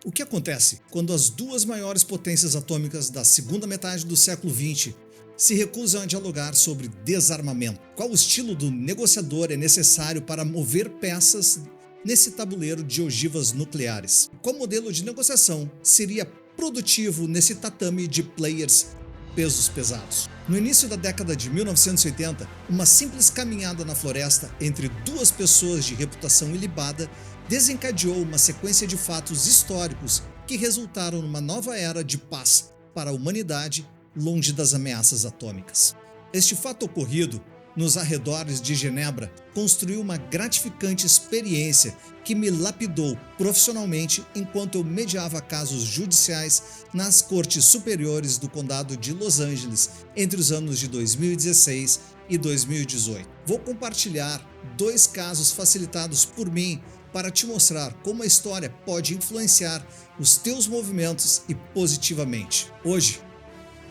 O que acontece quando as duas maiores potências atômicas da segunda metade do século XX se recusam a dialogar sobre desarmamento? Qual o estilo do negociador é necessário para mover peças nesse tabuleiro de ogivas nucleares? Qual modelo de negociação seria produtivo nesse tatame de players pesos pesados? No início da década de 1980, uma simples caminhada na floresta entre duas pessoas de reputação ilibada desencadeou uma sequência de fatos históricos que resultaram numa nova era de paz para a humanidade longe das ameaças atômicas. Este fato ocorrido nos arredores de Genebra construiu uma gratificante experiência que me lapidou profissionalmente enquanto eu mediava casos judiciais nas cortes superiores do condado de Los Angeles entre os anos de 2016 e 2018. Vou compartilhar 2 casos facilitados por mim para te mostrar como a história pode influenciar os teus movimentos e positivamente. Hoje,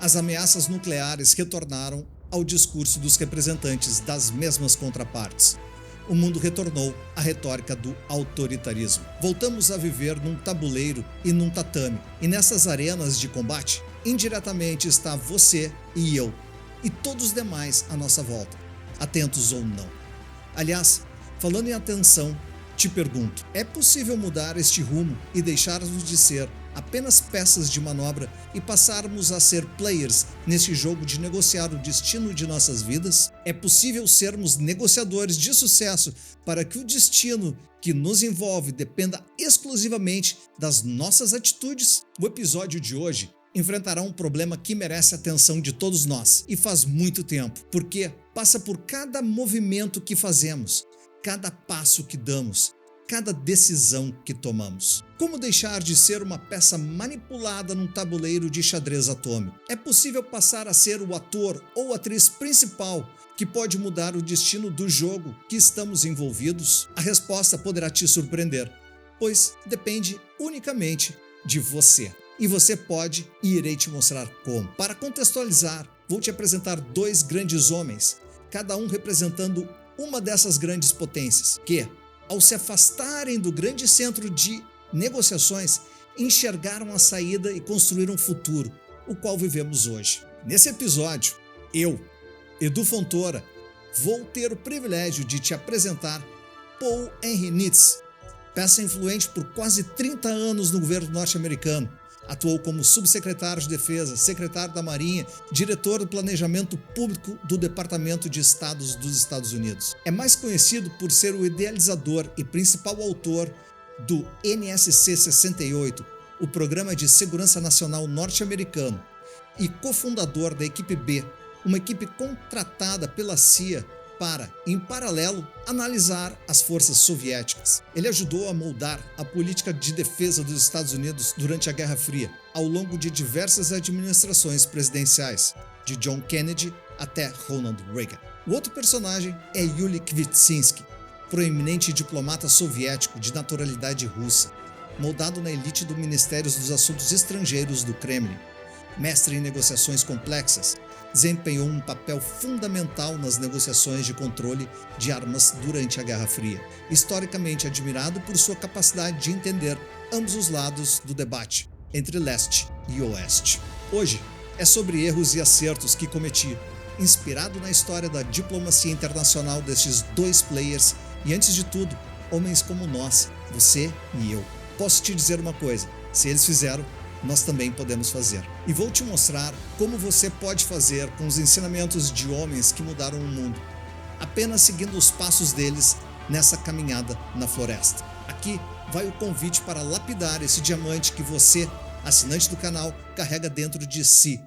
as ameaças nucleares retornaram ao discurso dos representantes das mesmas contrapartes. O mundo retornou à retórica do autoritarismo. Voltamos a viver num tabuleiro e num tatame, e nessas arenas de combate, indiretamente está você e eu, e todos os demais à nossa volta, atentos ou não. Aliás, falando em atenção, te pergunto, é possível mudar este rumo e deixarmos de ser apenas peças de manobra e passarmos a ser players nesse jogo de negociar o destino de nossas vidas? É possível sermos negociadores de sucesso para que o destino que nos envolve dependa exclusivamente das nossas atitudes? O episódio de hoje enfrentará um problema que merece a atenção de todos nós e faz muito tempo, porque passa por cada movimento que fazemos, cada passo que damos, cada decisão que tomamos. Como deixar de ser uma peça manipulada num tabuleiro de xadrez atômico? É possível passar a ser o ator ou atriz principal que pode mudar o destino do jogo que estamos envolvidos? A resposta poderá te surpreender, pois depende unicamente de você. E você pode e irei te mostrar como. Para contextualizar, vou te apresentar 2 grandes homens, cada um representando uma dessas grandes potências, que, ao se afastarem do grande centro de negociações, enxergaram a saída e construíram um futuro, o qual vivemos hoje. Nesse episódio, eu, Edu Fontoura, vou ter o privilégio de te apresentar Paul Henri Nitze, peça influente por quase 30 anos no governo norte-americano. Atuou como subsecretário de Defesa, secretário da Marinha, diretor do Planejamento Público do Departamento de Estados dos Estados Unidos. É mais conhecido por ser o idealizador e principal autor do NSC-68, o Programa de Segurança Nacional norte-americano, e cofundador da Equipe B, uma equipe contratada pela CIA para, em paralelo, analisar as forças soviéticas. Ele ajudou a moldar a política de defesa dos Estados Unidos durante a Guerra Fria, ao longo de diversas administrações presidenciais, de John Kennedy até Ronald Reagan. O outro personagem é Yuri Kvitsinski, proeminente diplomata soviético de naturalidade russa, moldado na elite do Ministério dos Assuntos Estrangeiros do Kremlin. Mestre em negociações complexas, desempenhou um papel fundamental nas negociações de controle de armas durante a Guerra Fria, historicamente admirado por sua capacidade de entender ambos os lados do debate entre leste e oeste. Hoje é sobre erros e acertos que cometi, inspirado na história da diplomacia internacional destes 2 players e, antes de tudo, homens como nós, você e eu. Posso te dizer uma coisa, se eles fizeram, nós também podemos fazer. E vou te mostrar como você pode fazer com os ensinamentos de homens que mudaram o mundo, apenas seguindo os passos deles nessa caminhada na floresta. Aqui vai o convite para lapidar esse diamante que você, assinante do canal, carrega dentro de si,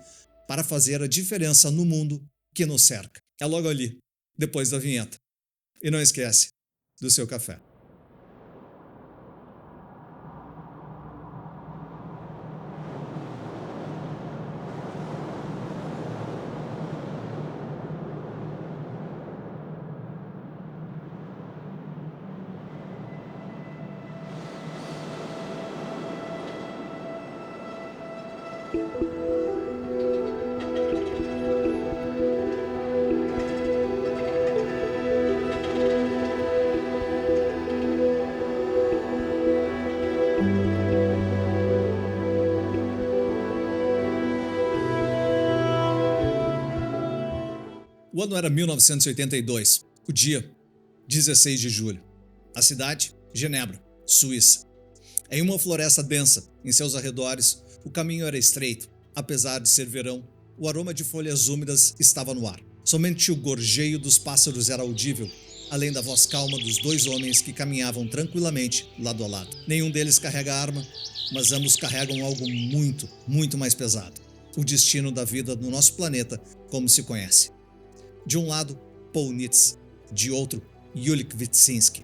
para fazer a diferença no mundo que nos cerca. É logo ali, depois da vinheta. E não esquece do seu café. O ano era 1982, o dia 16 de julho. A cidade, Genebra, Suíça. Em uma floresta densa, em seus arredores, o caminho era estreito. Apesar de ser verão, o aroma de folhas úmidas estava no ar. Somente o gorjeio dos pássaros era audível, além da voz calma dos dois homens que caminhavam tranquilamente lado a lado. Nenhum deles carrega arma, mas ambos carregam algo muito, muito mais pesado. O destino da vida no nosso planeta como se conhece. De um lado, Paul Nitze, de outro, Yulik Vitsinski.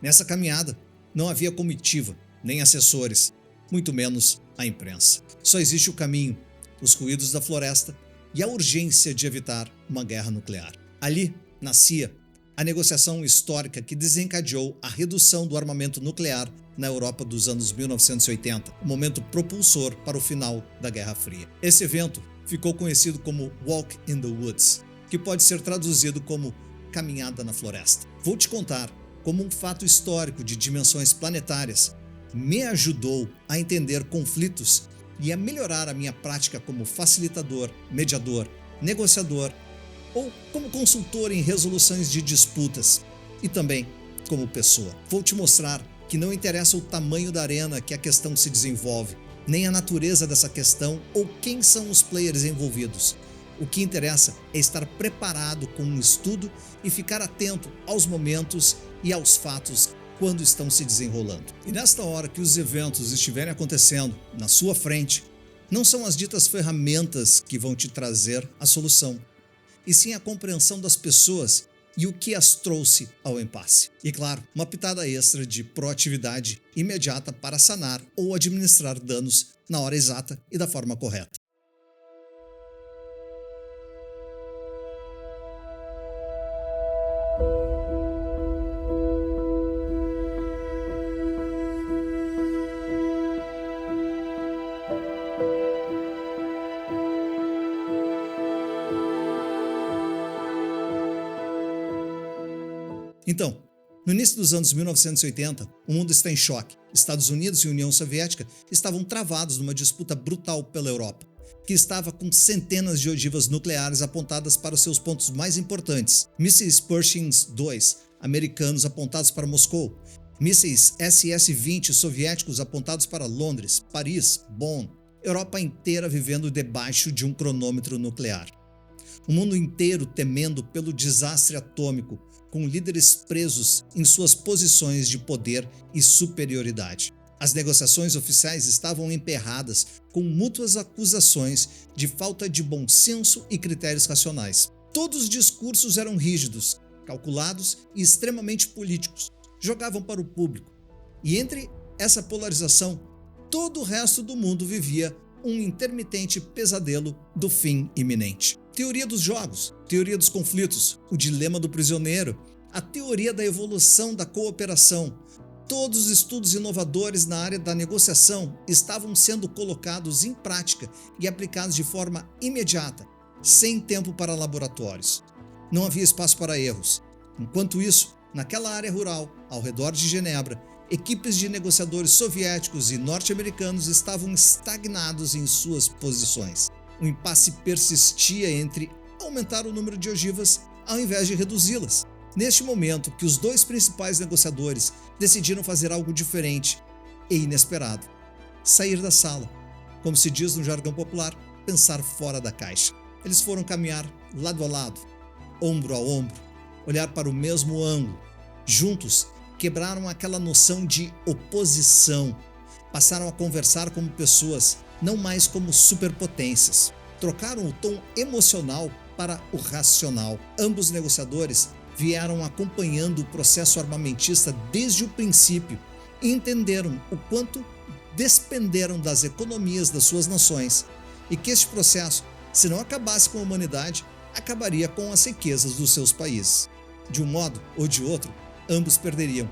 Nessa caminhada, não havia comitiva, nem assessores, muito menos a imprensa. Só existe o caminho, os ruídos da floresta e a urgência de evitar uma guerra nuclear. Ali nascia a negociação histórica que desencadeou a redução do armamento nuclear na Europa dos anos 1980, o momento propulsor para o final da Guerra Fria. Esse evento ficou conhecido como Walk in the Woods, que pode ser traduzido como Caminhada na Floresta. Vou te contar como um fato histórico de dimensões planetárias me ajudou a entender conflitos e a melhorar a minha prática como facilitador, mediador, negociador ou como consultor em resoluções de disputas e também como pessoa. Vou te mostrar que não interessa o tamanho da arena que a questão se desenvolve, nem a natureza dessa questão ou quem são os players envolvidos. O que interessa é estar preparado com um estudo e ficar atento aos momentos e aos fatos quando estão se desenrolando. E nesta hora que os eventos estiverem acontecendo na sua frente, não são as ditas ferramentas que vão te trazer a solução, e sim a compreensão das pessoas e o que as trouxe ao impasse. E claro, uma pitada extra de proatividade imediata para sanar ou administrar danos na hora exata e da forma correta. Então, no início dos anos 1980, o mundo está em choque. Estados Unidos e União Soviética estavam travados numa disputa brutal pela Europa, que estava com centenas de ogivas nucleares apontadas para os seus pontos mais importantes. Mísseis Pershing II americanos apontados para Moscou, mísseis SS-20 soviéticos apontados para Londres, Paris, Bonn. Europa inteira vivendo debaixo de um cronômetro nuclear. O mundo inteiro temendo pelo desastre atômico, com líderes presos em suas posições de poder e superioridade. As negociações oficiais estavam emperradas com mútuas acusações de falta de bom senso e critérios racionais. Todos os discursos eram rígidos, calculados e extremamente políticos. Jogavam para o público. E entre essa polarização, todo o resto do mundo vivia um intermitente pesadelo do fim iminente. Teoria dos jogos, teoria dos conflitos, o dilema do prisioneiro, a teoria da evolução da cooperação. Todos os estudos inovadores na área da negociação estavam sendo colocados em prática e aplicados de forma imediata, sem tempo para laboratórios. Não havia espaço para erros. Enquanto isso, naquela área rural, ao redor de Genebra, equipes de negociadores soviéticos e norte-americanos estavam estagnados em suas posições. O impasse persistia entre aumentar o número de ogivas ao invés de reduzi-las. Neste momento que os dois principais negociadores decidiram fazer algo diferente e inesperado. Sair da sala. Como se diz no jargão popular, pensar fora da caixa. Eles foram caminhar lado a lado, ombro a ombro, olhar para o mesmo ângulo. Juntos, quebraram aquela noção de oposição. Passaram a conversar como pessoas, não mais como superpotências. Trocaram o tom emocional para o racional. Ambos negociadores vieram acompanhando o processo armamentista desde o princípio e entenderam o quanto despenderam das economias das suas nações e que este processo, se não acabasse com a humanidade, acabaria com as riquezas dos seus países. De um modo ou de outro, ambos perderiam,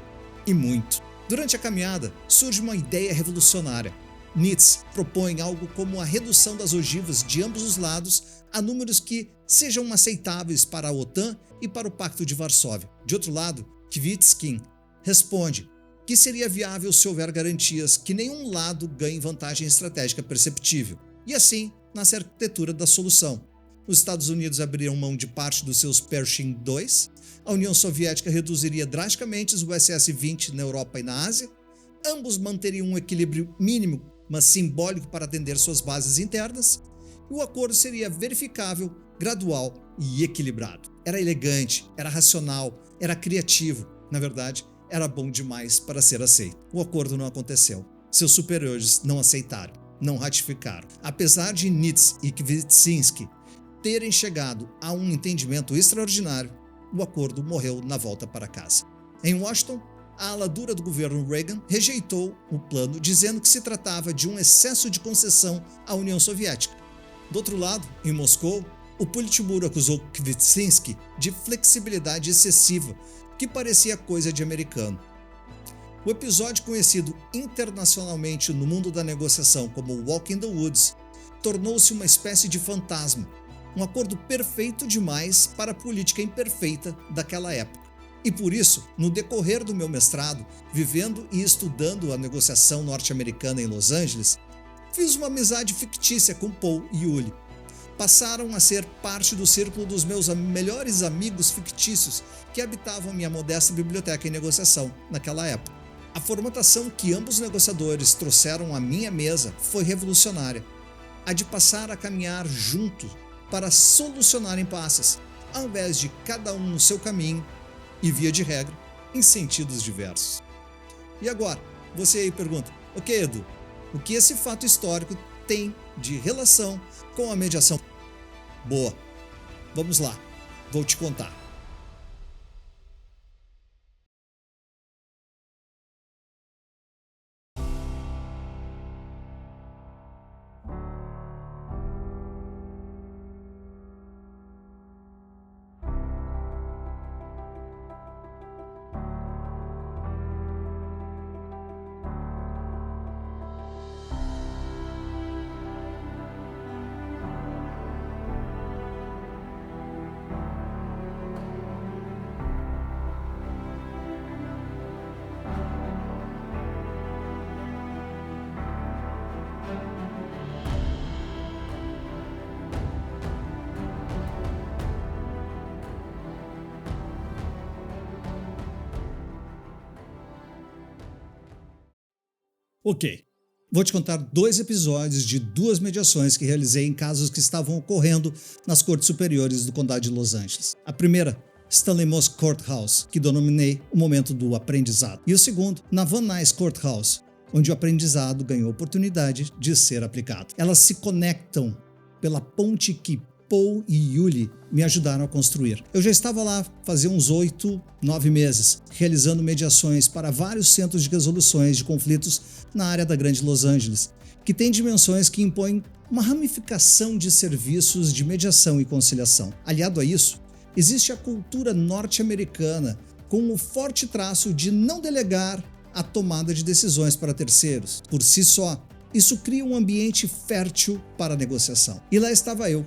e muito. Durante a caminhada, surge uma ideia revolucionária. Nitze propõe algo como a redução das ogivas de ambos os lados a números que sejam aceitáveis para a OTAN e para o Pacto de Varsóvia. De outro lado, Kvitskin responde que seria viável se houver garantias que nenhum lado ganhe vantagem estratégica perceptível. E assim nasce a arquitetura da solução, os Estados Unidos abririam mão de parte dos seus Pershing II, a União Soviética reduziria drasticamente os USS-20 na Europa e na Ásia, ambos manteriam um equilíbrio mínimo, mas simbólico para atender suas bases internas, e o acordo seria verificável, gradual e equilibrado. Era elegante, era racional, era criativo, na verdade, era bom demais para ser aceito. O acordo não aconteceu. Seus superiores não aceitaram, não ratificaram. Apesar de Nitz e Kvitsinski terem chegado a um entendimento extraordinário, o acordo morreu na volta para casa. Em Washington, a ala dura do governo Reagan rejeitou o plano, dizendo que se tratava de um excesso de concessão à União Soviética. Do outro lado, em Moscou, o Politburo acusou Kvitsinski de flexibilidade excessiva, que parecia coisa de americano. O episódio, conhecido internacionalmente no mundo da negociação como Walk in the Woods, tornou-se uma espécie de fantasma, um acordo perfeito demais para a política imperfeita daquela época. E por isso, no decorrer do meu mestrado, vivendo e estudando a negociação norte-americana em Los Angeles, fiz uma amizade fictícia com Paul e Yuli. Passaram a ser parte do círculo dos meus melhores amigos fictícios que habitavam minha modesta biblioteca em negociação naquela época. A formatação que ambos os negociadores trouxeram à minha mesa foi revolucionária, a de passar a caminhar juntos para solucionar impasses, ao invés de cada um no seu caminho e, via de regra, em sentidos diversos. E agora, você aí pergunta, ok, Edu, o que esse fato histórico tem de relação com a mediação? Boa, vamos lá, vou te contar. Ok, vou te contar 2 episódios de 2 mediações que realizei em casos que estavam ocorrendo nas cortes superiores do Condado de Los Angeles. A primeira, Stanley Moss Courthouse, que denominei o momento do aprendizado. E o segundo, na Van Nuys Courthouse, onde o aprendizado ganhou oportunidade de ser aplicado. Elas se conectam pela ponte que Paul e Yuli me ajudaram a construir. Eu já estava lá fazia uns 8, 9 meses, realizando mediações para vários centros de resoluções de conflitos na área da Grande Los Angeles, que tem dimensões que impõem uma ramificação de serviços de mediação e conciliação. Aliado a isso, existe a cultura norte-americana com o forte traço de não delegar a tomada de decisões para terceiros. Por si só, isso cria um ambiente fértil para a negociação. E lá estava eu,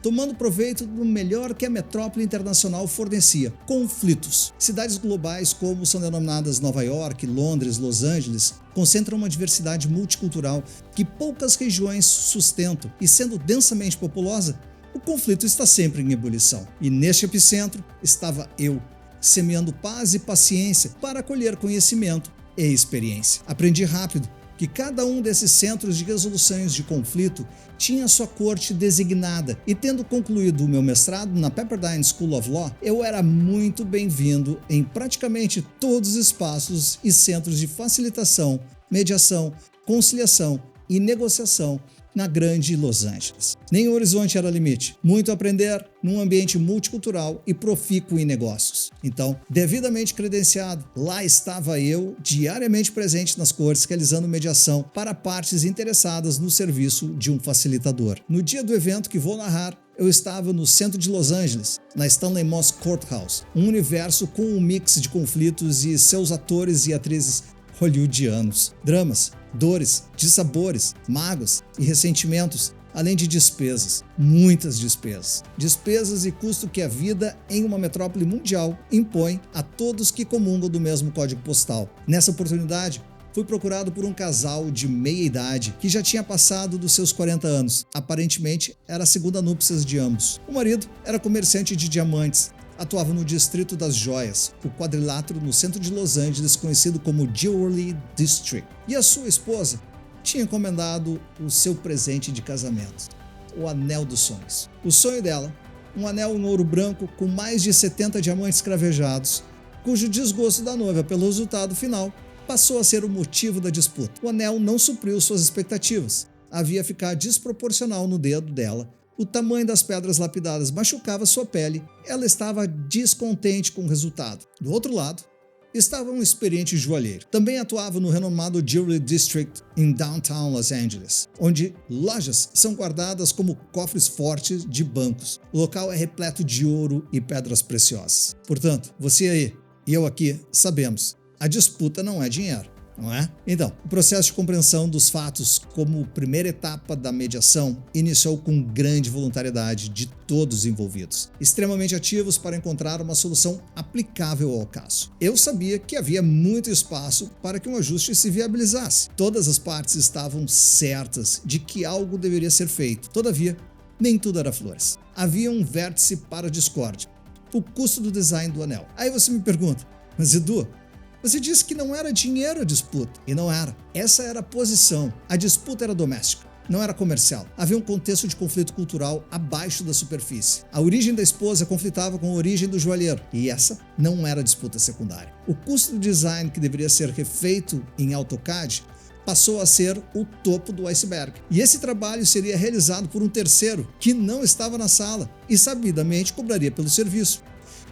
tomando proveito do melhor que a metrópole internacional fornecia, conflitos. Cidades globais como são denominadas Nova York, Londres, Los Angeles, concentram uma diversidade multicultural que poucas regiões sustentam, e sendo densamente populosa, o conflito está sempre em ebulição. E neste epicentro estava eu, semeando paz e paciência para colher conhecimento e experiência. Aprendi rápido que cada um desses centros de resoluções de conflito tinha sua corte designada, e tendo concluído o meu mestrado na Pepperdine School of Law, eu era muito bem-vindo em praticamente todos os espaços e centros de facilitação, mediação, conciliação e negociação na grande Los Angeles. Nem o horizonte era limite. Muito a aprender num ambiente multicultural e profícuo em negócios. Então, devidamente credenciado, lá estava eu, diariamente presente nas cortes, realizando mediação para partes interessadas no serviço de um facilitador. No dia do evento que vou narrar, eu estava no centro de Los Angeles, na Stanley Moss Courthouse, um universo com um mix de conflitos e seus atores e atrizes hollywoodianos, dramas, dores, dissabores, mágoas e ressentimentos, além de despesas, muitas despesas. Despesas e custo que a vida em uma metrópole mundial impõe a todos que comungam do mesmo código postal. Nessa oportunidade, foi procurado por um casal de meia-idade que já tinha passado dos seus 40 anos. Aparentemente, era a segunda núpcias de ambos. O marido era comerciante de diamantes, atuava no Distrito das Joias, o quadrilátero no centro de Los Angeles conhecido como Jewelry District. E a sua esposa tinha encomendado o seu presente de casamento, o anel dos sonhos. O sonho dela, um anel em ouro branco com mais de 70 diamantes cravejados, cujo desgosto da noiva pelo resultado final passou a ser o motivo da disputa. O anel não supriu suas expectativas. Havia ficado desproporcional no dedo dela. O tamanho das pedras lapidadas machucava sua pele. Ela estava descontente com o resultado. Do outro lado, estava um experiente joalheiro. Também atuava no renomado Jewelry District em Downtown Los Angeles, onde lojas são guardadas como cofres fortes de bancos. O local é repleto de ouro e pedras preciosas. Portanto, você aí e eu aqui sabemos, a disputa não é dinheiro, não é? Então, o processo de compreensão dos fatos como primeira etapa da mediação iniciou com grande voluntariedade de todos os envolvidos, extremamente ativos para encontrar uma solução aplicável ao caso. Eu sabia que havia muito espaço para que um ajuste se viabilizasse. Todas as partes estavam certas de que algo deveria ser feito. Todavia, nem tudo era flores. Havia um vértice para a discórdia: o custo do design do anel. Aí você me pergunta, mas Edu, você disse que não era dinheiro a disputa. E não era. Essa era a posição. A disputa era doméstica, não era comercial. Havia um contexto de conflito cultural abaixo da superfície. A origem da esposa conflitava com a origem do joalheiro. E essa não era disputa secundária. O custo do design que deveria ser refeito em AutoCAD passou a ser o topo do iceberg. E esse trabalho seria realizado por um terceiro que não estava na sala e sabidamente cobraria pelo serviço.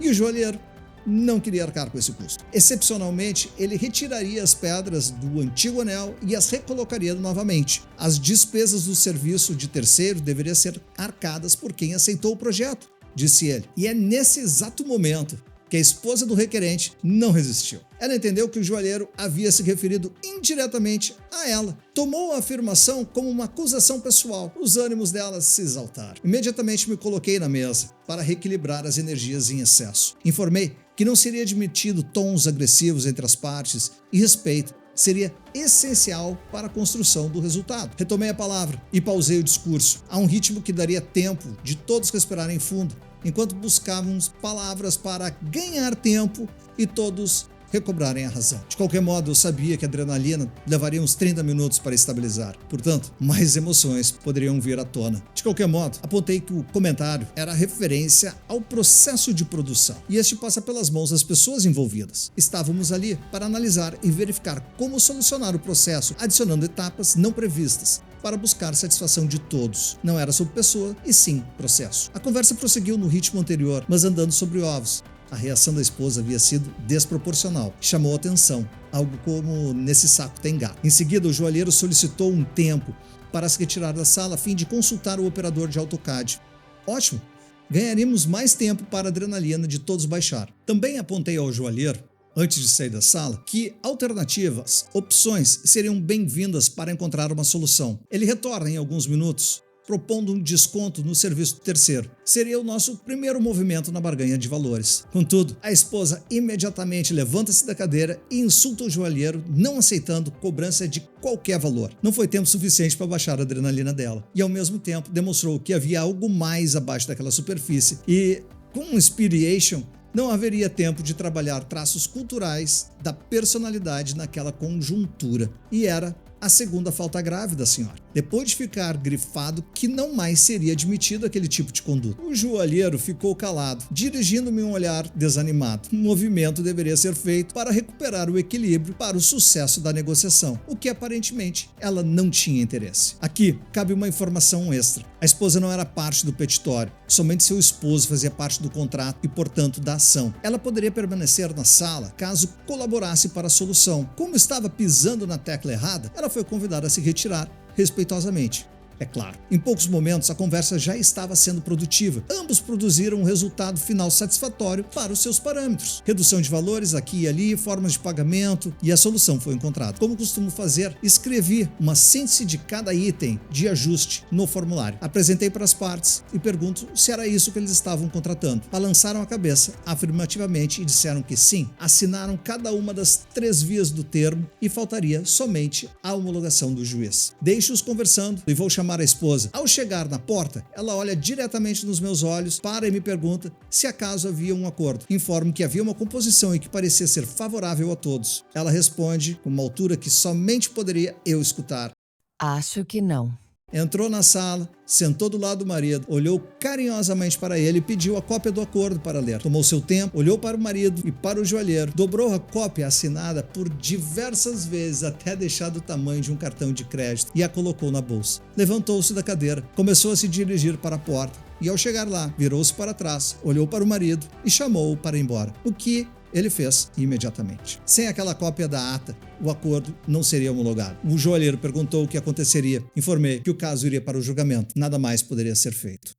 E o joalheiro não queria arcar com esse custo. Excepcionalmente, ele retiraria as pedras do antigo anel e as recolocaria novamente. As despesas do serviço de terceiro deveriam ser arcadas por quem aceitou o projeto, disse ele. E é nesse exato momento que a esposa do requerente não resistiu. Ela entendeu que o joalheiro havia se referido indiretamente a ela. Tomou a afirmação como uma acusação pessoal. Os ânimos dela se exaltaram. Imediatamente me coloquei na mesa para reequilibrar as energias em excesso. Informei que não seria admitido tons agressivos entre as partes e respeito seria essencial para a construção do resultado. Retomei a palavra e pausei o discurso a um ritmo que daria tempo de todos respirarem fundo, enquanto buscávamos palavras para ganhar tempo e todos recobrarem a razão. De qualquer modo, eu sabia que a adrenalina levaria uns 30 minutos para estabilizar. Portanto, mais emoções poderiam vir à tona. De qualquer modo, apontei que o comentário era referência ao processo de produção, e este passa pelas mãos das pessoas envolvidas. Estávamos ali para analisar e verificar como solucionar o processo, adicionando etapas não previstas, para buscar satisfação de todos. Não era sobre pessoa, e sim processo. A conversa prosseguiu no ritmo anterior, mas andando sobre ovos. A reação da esposa havia sido desproporcional. Chamou a atenção, algo como nesse saco tem gato. Em seguida, o joalheiro solicitou um tempo para se retirar da sala a fim de consultar o operador de AutoCAD. Ótimo! Ganharíamos mais tempo para a adrenalina de todos baixar. Também apontei ao joalheiro, antes de sair da sala, que alternativas, opções seriam bem-vindas para encontrar uma solução. Ele retorna em alguns minutos, propondo um desconto no serviço do terceiro. Seria o nosso primeiro movimento na barganha de valores. Contudo, a esposa imediatamente levanta-se da cadeira e insulta o joalheiro, não aceitando cobrança de qualquer valor. Não foi tempo suficiente para baixar a adrenalina dela. E ao mesmo tempo demonstrou que havia algo mais abaixo daquela superfície. E, com um Inspiration, não haveria tempo de trabalhar traços culturais da personalidade naquela conjuntura. E era a segunda falta grave da senhora, depois de ficar grifado que não mais seria admitido aquele tipo de conduta. O joalheiro ficou calado, dirigindo-me um olhar desanimado. Um movimento deveria ser feito para recuperar o equilíbrio para o sucesso da negociação, o que aparentemente ela não tinha interesse. Aqui cabe uma informação extra. A esposa não era parte do petitório, somente seu esposo fazia parte do contrato e, portanto, da ação. Ela poderia permanecer na sala caso colaborasse para a solução. Como estava pisando na tecla errada, ela foi convidada a se retirar respeitosamente. é claro. Em poucos momentos, a conversa já estava sendo produtiva. Ambos produziram um resultado final satisfatório para os seus parâmetros. Redução de valores aqui e ali, formas de pagamento, e a solução foi encontrada. Como costumo fazer, escrevi uma síntese de cada item de ajuste no formulário. Apresentei para as partes e pergunto se era isso que eles estavam contratando. Balançaram a cabeça afirmativamente e disseram que sim. Assinaram cada uma das 3 vias do termo e faltaria somente a homologação do juiz. Deixo-os conversando e vou chamar a esposa. Ao chegar na porta, ela olha diretamente nos meus olhos, para e me pergunta se acaso havia um acordo. Informo que havia uma composição e que parecia ser favorável a todos. Ela responde com uma altura que somente poderia eu escutar. Acho que não. Entrou na sala, sentou do lado do marido, olhou carinhosamente para ele e pediu a cópia do acordo para ler. Tomou seu tempo, olhou para o marido e para o joalheiro, dobrou a cópia assinada por diversas vezes até deixar do tamanho de um cartão de crédito e a colocou na bolsa. Levantou-se da cadeira, começou a se dirigir para a porta e ao chegar lá, virou-se para trás, olhou para o marido e chamou-o para ir embora. O que ele fez imediatamente. Sem aquela cópia da ata, o acordo não seria homologado. O joalheiro perguntou o que aconteceria. Informei que o caso iria para o julgamento. Nada mais poderia ser feito.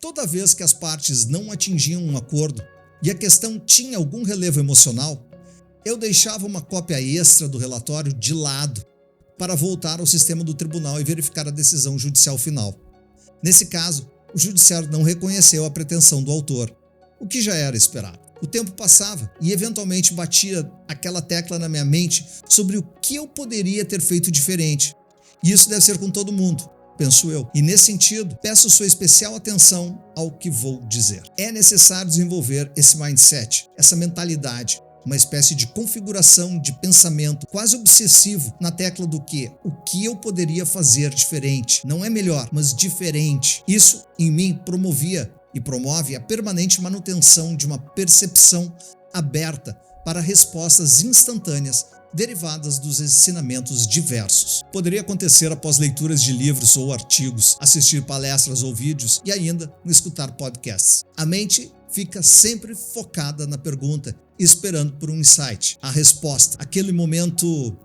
Toda vez que as partes não atingiam um acordo e a questão tinha algum relevo emocional, eu deixava uma cópia extra do relatório de lado para voltar ao sistema do tribunal e verificar a decisão judicial final. Nesse caso, o judiciário não reconheceu a pretensão do autor, o que já era esperado. O tempo passava e eventualmente batia aquela tecla na minha mente sobre o que eu poderia ter feito diferente. E isso deve ser com todo mundo, penso eu. E nesse sentido, peço sua especial atenção ao que vou dizer. É necessário desenvolver esse mindset, essa mentalidade, uma espécie de configuração de pensamento quase obsessivo na tecla do que o que eu poderia fazer diferente. Não é melhor, mas diferente. Isso, em mim, promovia e promove a permanente manutenção de uma percepção aberta para respostas instantâneas derivadas dos ensinamentos diversos. Poderia acontecer após leituras de livros ou artigos, assistir palestras ou vídeos e ainda escutar podcasts. A mente fica sempre focada na pergunta, esperando por um insight, a resposta, aquele momento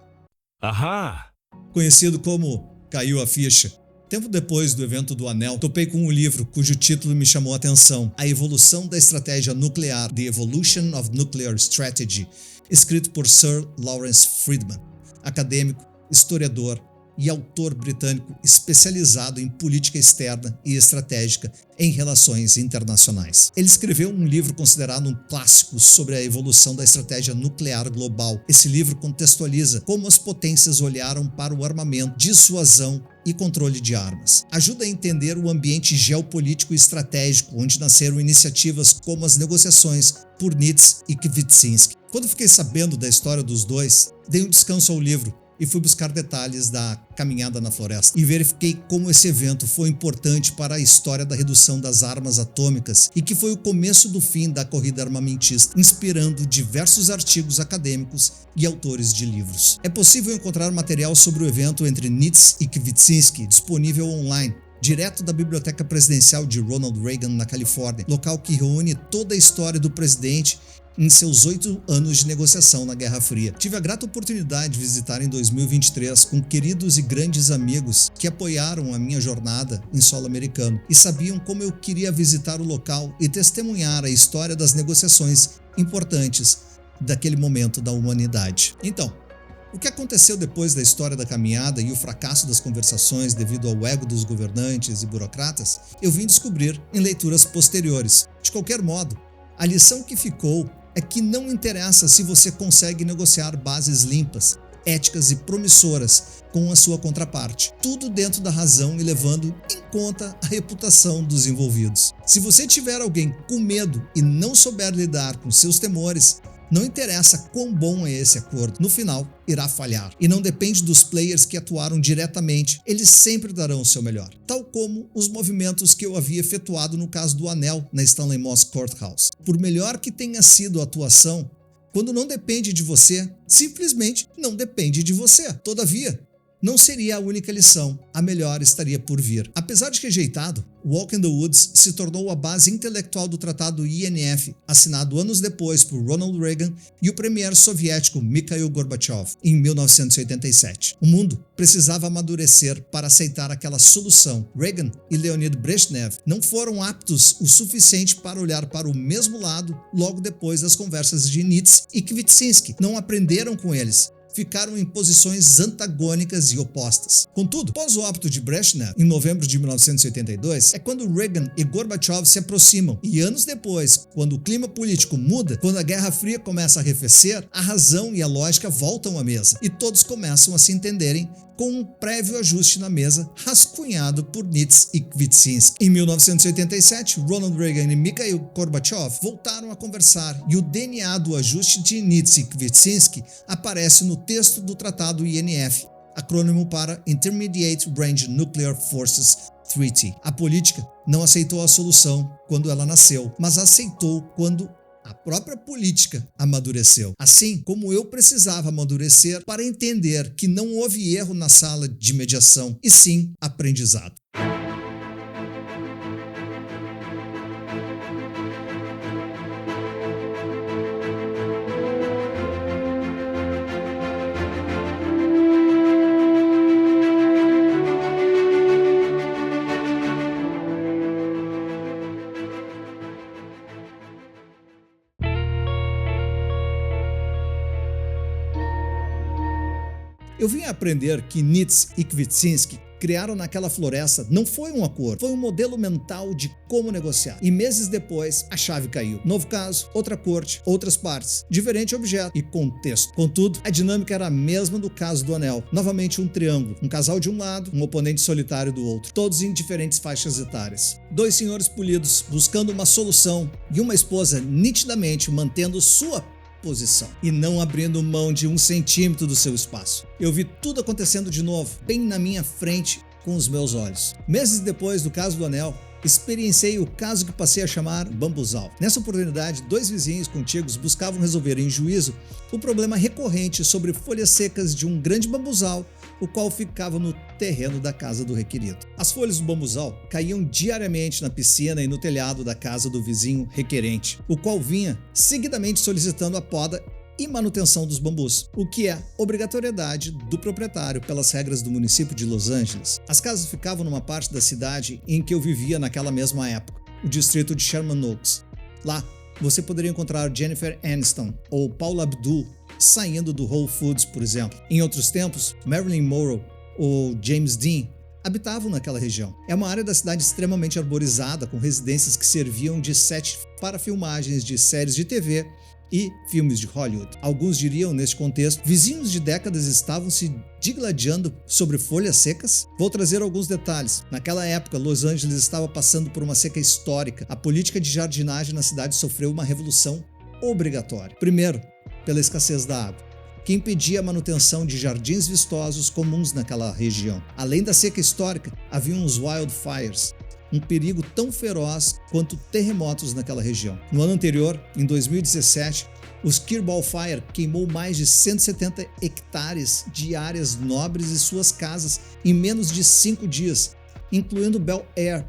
conhecido como caiu a ficha. Tempo depois do evento do Anel, topei com um livro cujo título me chamou a atenção, A Evolução da Estratégia Nuclear, The Evolution of Nuclear Strategy, escrito por Sir Lawrence Freedman, acadêmico, historiador e autor britânico especializado em política externa e estratégica em relações internacionais. Ele escreveu um livro considerado um clássico sobre a evolução da estratégia nuclear global. Esse livro contextualiza como as potências olharam para o armamento, dissuasão e controle de armas. Ajuda a entender o ambiente geopolítico e estratégico, onde nasceram iniciativas como as negociações por Nitz e Kvitsinski. Quando fiquei sabendo da história dos dois, dei um descanso ao livro e fui buscar detalhes da caminhada na floresta e verifiquei como esse evento foi importante para a história da redução das armas atômicas e que foi o começo do fim da corrida armamentista, inspirando diversos artigos acadêmicos e autores de livros. É possível encontrar material sobre o evento entre Nitz e Kvitsinski disponível online, direto da Biblioteca Presidencial de Ronald Reagan, na Califórnia, local que reúne toda a história do presidente em seus 8 anos de negociação na Guerra Fria. Tive a grata oportunidade de visitar em 2023 com queridos e grandes amigos que apoiaram a minha jornada em solo americano e sabiam como eu queria visitar o local e testemunhar a história das negociações importantes daquele momento da humanidade. Então, o que aconteceu depois da história da caminhada e o fracasso das conversações devido ao ego dos governantes e burocratas, eu vim descobrir em leituras posteriores. De qualquer modo, a lição que ficou é que não interessa se você consegue negociar bases limpas, éticas e promissoras com a sua contraparte. Tudo dentro da razão e levando em conta a reputação dos envolvidos. Se você tiver alguém com medo e não souber lidar com seus temores, não interessa quão bom é esse acordo, no final irá falhar. E não depende dos players que atuaram diretamente, eles sempre darão o seu melhor. Tal como os movimentos que eu havia efetuado no caso do Anel na Stanley Mosk Courthouse. Por melhor que tenha sido a atuação, quando não depende de você, simplesmente não depende de você. Todavia, não seria a única lição, a melhor estaria por vir. Apesar de rejeitado, Walk in the Woods se tornou a base intelectual do Tratado INF, assinado anos depois por Ronald Reagan e o premier soviético Mikhail Gorbachev, em 1987. O mundo precisava amadurecer para aceitar aquela solução. Reagan e Leonid Brezhnev não foram aptos o suficiente para olhar para o mesmo lado logo depois das conversas de Nietzsche e Kvitsinski. Não aprenderam com eles. Ficaram em posições antagônicas e opostas. Contudo, após o óbito de Brezhnev, em novembro de 1982, é quando Reagan e Gorbachev se aproximam. E anos depois, quando o clima político muda, quando a Guerra Fria começa a arrefecer, a razão e a lógica voltam à mesa. E todos começam a se entenderem com um prévio ajuste na mesa, rascunhado por Nietzsche e Kvitsinski. Em 1987, Ronald Reagan e Mikhail Gorbachev voltaram a conversar e o DNA do ajuste de Nietzsche e Kvitsinski aparece no texto do Tratado INF, acrônimo para Intermediate Range Nuclear Forces Treaty. A política não aceitou a solução quando ela nasceu, mas aceitou quando a própria política amadureceu. Assim como eu precisava amadurecer para entender que não houve erro na sala de mediação, e sim aprendizado. Eu vim a aprender que Nietzsche e Kvitsinski criaram naquela floresta não foi um acordo, foi um modelo mental de como negociar. E meses depois, a chave caiu. Novo caso, outra corte, outras partes, diferente objeto e contexto. Contudo, a dinâmica era a mesma do caso do Anel. Novamente um triângulo, um casal de um lado, um oponente solitário do outro, todos em diferentes faixas etárias. Dois senhores polidos buscando uma solução e uma esposa nitidamente mantendo sua posição e não abrindo mão de 1 centímetro do seu espaço. Eu vi tudo acontecendo de novo, bem na minha frente, com os meus olhos. Meses depois do caso do Anel, experienciei o caso que passei a chamar bambuzal. Nessa oportunidade, 2 vizinhos contíguos buscavam resolver em juízo o problema recorrente sobre folhas secas de um grande bambuzal, o qual ficava no terreno da casa do requerido. As folhas do bambuzal caíam diariamente na piscina e no telhado da casa do vizinho requerente, o qual vinha seguidamente solicitando a poda e manutenção dos bambus, o que é obrigatoriedade do proprietário pelas regras do município de Los Angeles. As casas ficavam numa parte da cidade em que eu vivia naquela mesma época, o distrito de Sherman Oaks. Lá, você poderia encontrar Jennifer Aniston ou Paula Abdul saindo do Whole Foods, por exemplo. Em outros tempos, Marilyn Monroe ou James Dean habitavam naquela região. É uma área da cidade extremamente arborizada, com residências que serviam de set para filmagens de séries de TV e filmes de Hollywood. Alguns diriam, neste contexto, vizinhos de décadas estavam se digladiando sobre folhas secas? Vou trazer alguns detalhes. Naquela época, Los Angeles estava passando por uma seca histórica. A política de jardinagem na cidade sofreu uma revolução obrigatória. Primeiro, pela escassez da água, que impedia a manutenção de jardins vistosos comuns naquela região. Além da seca histórica, haviam os wildfires, um perigo tão feroz quanto terremotos naquela região. No ano anterior, em 2017, o Skirball Fire queimou mais de 170 hectares de áreas nobres e suas casas em menos de 5 dias, incluindo Bel Air,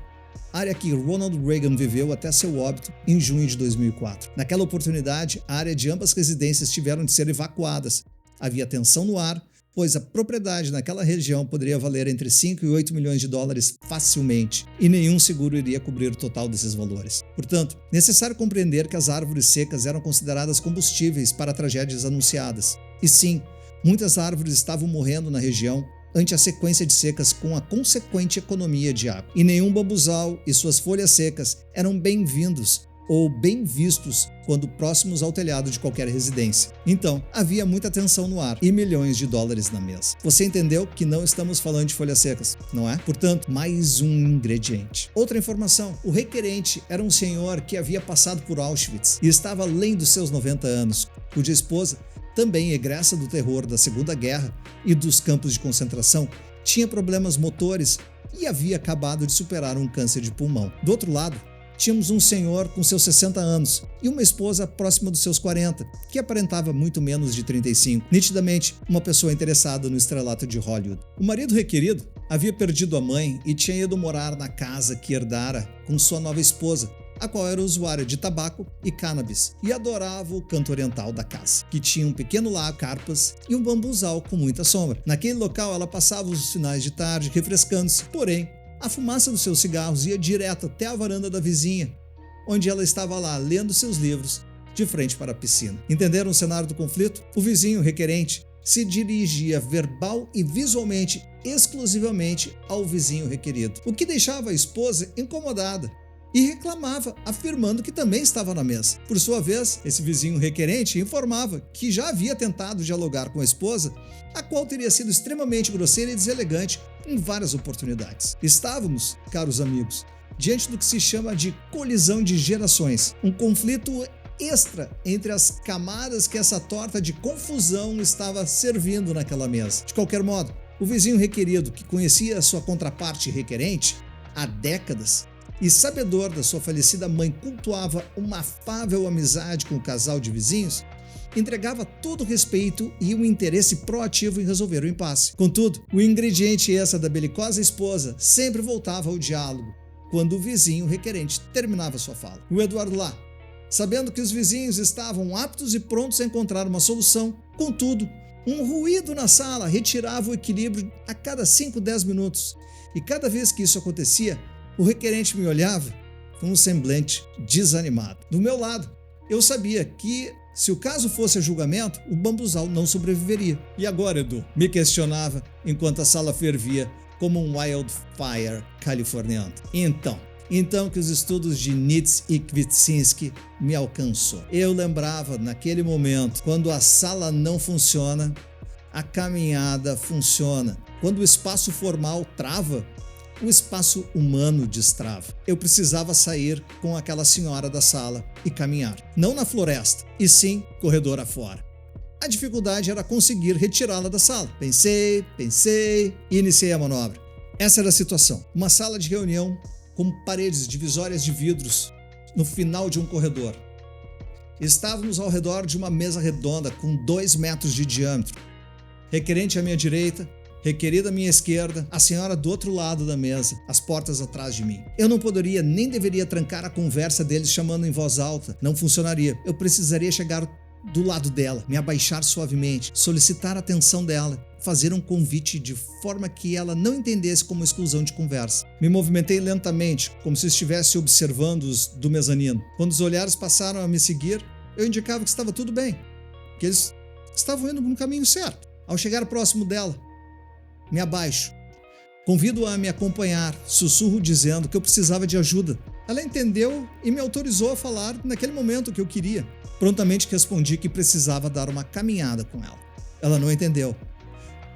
área que Ronald Reagan viveu até seu óbito em junho de 2004. Naquela oportunidade, a área de ambas residências tiveram de ser evacuadas. Havia tensão no ar, pois a propriedade naquela região poderia valer entre 5 e 8 milhões de dólares facilmente, e nenhum seguro iria cobrir o total desses valores. Portanto, necessário compreender que as árvores secas eram consideradas combustíveis para tragédias anunciadas. E sim, muitas árvores estavam morrendo na região ante a sequência de secas com a consequente economia de água. E nenhum bambuzal e suas folhas secas eram bem-vindos ou bem vistos quando próximos ao telhado de qualquer residência. Então, havia muita tensão no ar e milhões de dólares na mesa. Você entendeu que não estamos falando de folhas secas, não é? Portanto, mais um ingrediente. Outra informação, o requerente era um senhor que havia passado por Auschwitz e estava além dos seus 90 anos, cuja esposa, também egressa do terror da Segunda Guerra e dos campos de concentração, tinha problemas motores e havia acabado de superar um câncer de pulmão. Do outro lado, tínhamos um senhor com seus 60 anos e uma esposa próxima dos seus 40, que aparentava muito menos de 35, nitidamente uma pessoa interessada no estrelato de Hollywood. O marido requerido havia perdido a mãe e tinha ido morar na casa que herdara com sua nova esposa, a qual era usuária de tabaco e cannabis, e adorava o canto oriental da casa, que tinha um pequeno lago, carpas e um bambuzal com muita sombra. Naquele local ela passava os finais de tarde refrescando-se, porém, a fumaça dos seus cigarros ia direto até a varanda da vizinha, onde ela estava lá lendo seus livros, de frente para a piscina. Entenderam o cenário do conflito? O vizinho requerente se dirigia verbal e visualmente exclusivamente ao vizinho requerido, o que deixava a esposa incomodada e reclamava, afirmando que também estava na mesa. Por sua vez, esse vizinho requerente informava que já havia tentado dialogar com a esposa, a qual teria sido extremamente grosseira e deselegante em várias oportunidades. Estávamos, caros amigos, diante do que se chama de colisão de gerações, um conflito extra entre as camadas que essa torta de confusão estava servindo naquela mesa. De qualquer modo, o vizinho requerido, que conhecia sua contraparte requerente há décadas, e sabedor da sua falecida mãe cultuava uma afável amizade com o casal de vizinhos, entregava todo o respeito e um interesse proativo em resolver o impasse. Contudo, o ingrediente extra da belicosa esposa sempre voltava ao diálogo, quando o vizinho requerente terminava sua fala. O Eduardo lá, sabendo que os vizinhos estavam aptos e prontos a encontrar uma solução, contudo, um ruído na sala retirava o equilíbrio a cada 5-10 minutos, e cada vez que isso acontecia, o requerente me olhava com um semblante desanimado. Do meu lado, eu sabia que, se o caso fosse a julgamento, o bambuzal não sobreviveria. E agora, Edu? Me questionava enquanto a sala fervia como um wildfire californiano. Então que os estudos de Nietzsche e Kwiecinski me alcançou. Eu lembrava, naquele momento, quando a sala não funciona, a caminhada funciona. Quando o espaço formal trava, o espaço humano destrava. Eu precisava sair com aquela senhora da sala e caminhar. Não na floresta, e sim corredor afora. A dificuldade era conseguir retirá-la da sala. Pensei e iniciei a manobra. Essa era a situação. Uma sala de reunião com paredes divisórias de vidros no final de um corredor. Estávamos ao redor de uma mesa redonda com 2 metros de diâmetro. Requerente à minha direita, requerida à minha esquerda, a senhora do outro lado da mesa, as portas atrás de mim. Eu não poderia nem deveria trancar a conversa deles chamando em voz alta. Não funcionaria. Eu precisaria chegar do lado dela, me abaixar suavemente, solicitar a atenção dela, fazer um convite de forma que ela não entendesse como exclusão de conversa. Me movimentei lentamente, como se estivesse observando-os do mezanino. Quando os olhares passaram a me seguir, eu indicava que estava tudo bem, que eles estavam indo no caminho certo. Ao chegar próximo dela, me abaixo. Convido-a a me acompanhar, sussurro dizendo que eu precisava de ajuda. Ela entendeu e me autorizou a falar naquele momento o que eu queria. Prontamente respondi que precisava dar uma caminhada com ela. Ela não entendeu.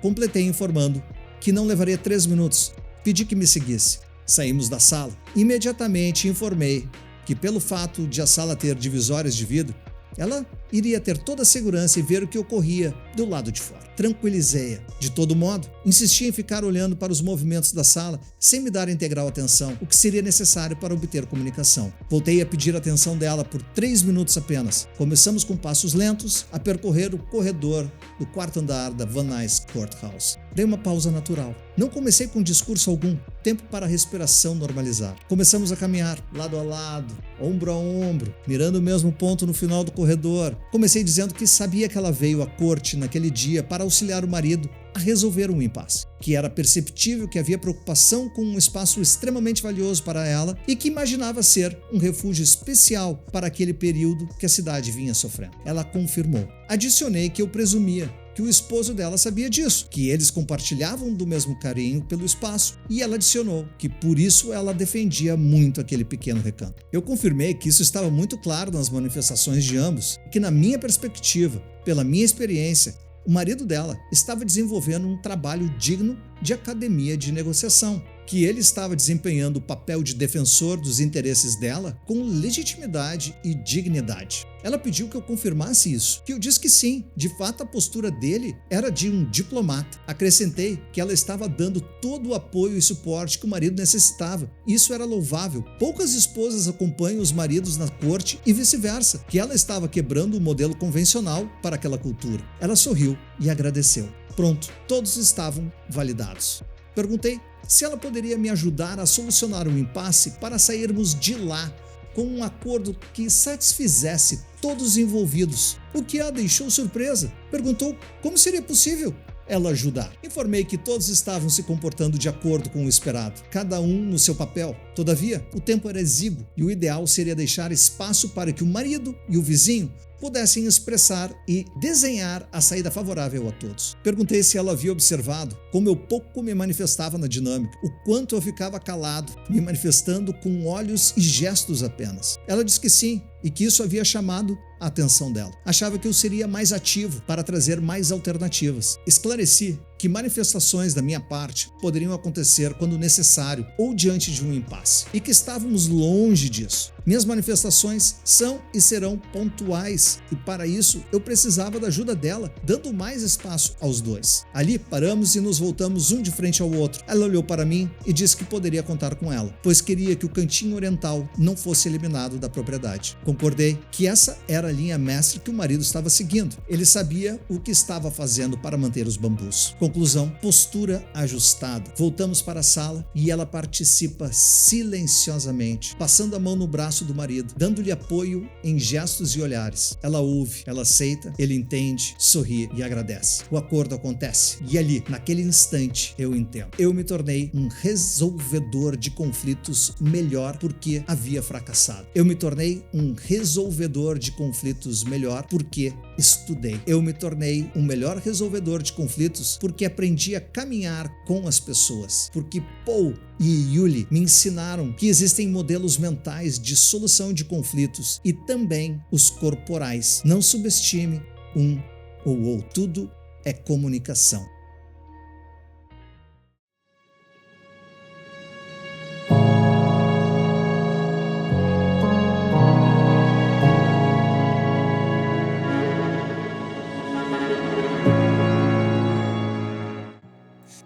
Completei informando que não levaria 3 minutos. Pedi que me seguisse. Saímos da sala. Imediatamente informei que, pelo fato de a sala ter divisórias de vidro, ela iria ter toda a segurança e ver o que ocorria do lado de fora. Tranquilizei-a. De todo modo, insisti em ficar olhando para os movimentos da sala sem me dar integral atenção, o que seria necessário para obter comunicação. Voltei a pedir a atenção dela por 3 minutos apenas. Começamos com passos lentos a percorrer o corredor do 4º andar da Van Nuys Courthouse. Dei uma pausa natural. Não comecei com discurso algum, tempo para a respiração normalizar. Começamos a caminhar, lado a lado, ombro a ombro, mirando o mesmo ponto no final do corredor. Comecei dizendo que sabia que ela veio à corte naquele dia para auxiliar o marido a resolver um impasse, que era perceptível que havia preocupação com um espaço extremamente valioso para ela e que imaginava ser um refúgio especial para aquele período que a cidade vinha sofrendo. Ela confirmou. Adicionei que eu presumia que o esposo dela sabia disso, que eles compartilhavam do mesmo carinho pelo espaço, e ela adicionou que por isso ela defendia muito aquele pequeno recanto. Eu confirmei que isso estava muito claro nas manifestações de ambos, e que na minha perspectiva, pela minha experiência, o marido dela estava desenvolvendo um trabalho digno de academia de negociação, que ele estava desempenhando o papel de defensor dos interesses dela com legitimidade e dignidade. Ela pediu que eu confirmasse isso, que eu disse que sim, de fato a postura dele era de um diplomata. Acrescentei que ela estava dando todo o apoio e suporte que o marido necessitava. Isso era louvável. Poucas esposas acompanham os maridos na corte e vice-versa, que ela estava quebrando o modelo convencional para aquela cultura. Ela sorriu e agradeceu. Pronto, todos estavam validados. Perguntei se ela poderia me ajudar a solucionar um impasse para sairmos de lá com um acordo que satisfizesse todos os envolvidos, o que a deixou surpresa. Perguntou como seria possível ela ajudar. Informei que todos estavam se comportando de acordo com o esperado, cada um no seu papel. Todavia, o tempo era exíguo e o ideal seria deixar espaço para que o marido e o vizinho pudessem expressar e desenhar a saída favorável a todos. Perguntei se ela havia observado como eu pouco me manifestava na dinâmica, o quanto eu ficava calado, me manifestando com olhos e gestos apenas. Ela disse que sim, e que isso havia chamado a atenção dela. Achava que eu seria mais ativo para trazer mais alternativas. Esclareci que manifestações da minha parte poderiam acontecer quando necessário ou diante de um impasse, e que estávamos longe disso. Minhas manifestações são e serão pontuais, e para isso eu precisava da ajuda dela, dando mais espaço aos dois. Ali paramos e nos voltamos um de frente ao outro. Ela olhou para mim e disse que poderia contar com ela, pois queria que o cantinho oriental não fosse eliminado da propriedade. Concordei que essa era a linha mestre que o marido estava seguindo. Ele sabia o que estava fazendo para manter os bambus. Conclusão, postura ajustada. Voltamos para a sala e ela participa silenciosamente, passando a mão no braço do marido, dando-lhe apoio em gestos e olhares. Ela ouve, ela aceita, ele entende, sorri e agradece. O acordo acontece e ali, naquele instante, eu entendo. Eu me tornei um resolvedor de conflitos melhor porque havia fracassado. Eu me tornei um resolvedor de conflitos melhor porque estudei. Eu me tornei um melhor resolvedor de conflitos porque aprendi a caminhar com as pessoas. Porque Paul e Yuli me ensinaram que existem modelos mentais de solução de conflitos e também os corporais. Não subestime um ou outro. Tudo é comunicação.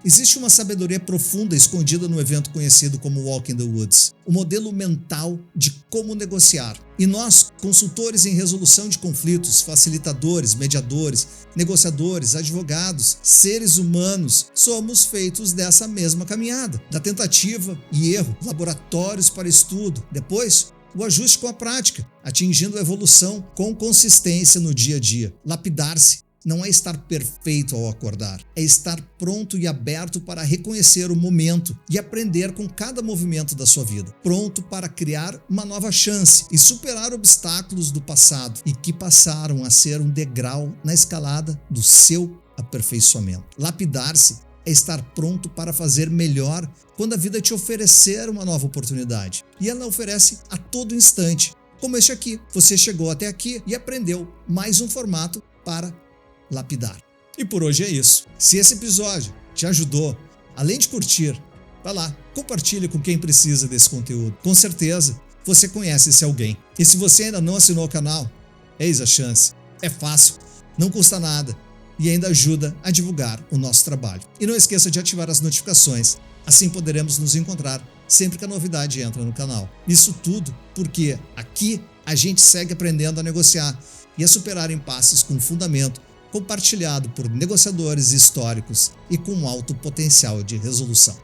Existe uma sabedoria profunda escondida no evento conhecido como Walk in the Woods, o modelo mental de como negociar. E nós, consultores em resolução de conflitos, facilitadores, mediadores, negociadores, advogados, seres humanos, somos feitos dessa mesma caminhada, da tentativa e erro, laboratórios para estudo, depois o ajuste com a prática, atingindo a evolução com consistência no dia a dia, lapidar-se. Não é estar perfeito ao acordar, é estar pronto e aberto para reconhecer o momento e aprender com cada movimento da sua vida, pronto para criar uma nova chance e superar obstáculos do passado e que passaram a ser um degrau na escalada do seu aperfeiçoamento. Lapidar-se é estar pronto para fazer melhor quando a vida te oferecer uma nova oportunidade, e ela oferece a todo instante, como este aqui. Você chegou até aqui e aprendeu mais um formato para lapidar. E por hoje é isso. Se esse episódio te ajudou, além de curtir, vai lá, compartilhe com quem precisa desse conteúdo. Com certeza, você conhece esse alguém. E se você ainda não assinou o canal, eis a chance. É fácil, não custa nada e ainda ajuda a divulgar o nosso trabalho. E não esqueça de ativar as notificações, assim poderemos nos encontrar sempre que a novidade entra no canal. Isso tudo porque aqui a gente segue aprendendo a negociar e a superar impasses com fundamento, compartilhado por negociadores históricos e com alto potencial de resolução.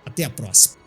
Até a próxima!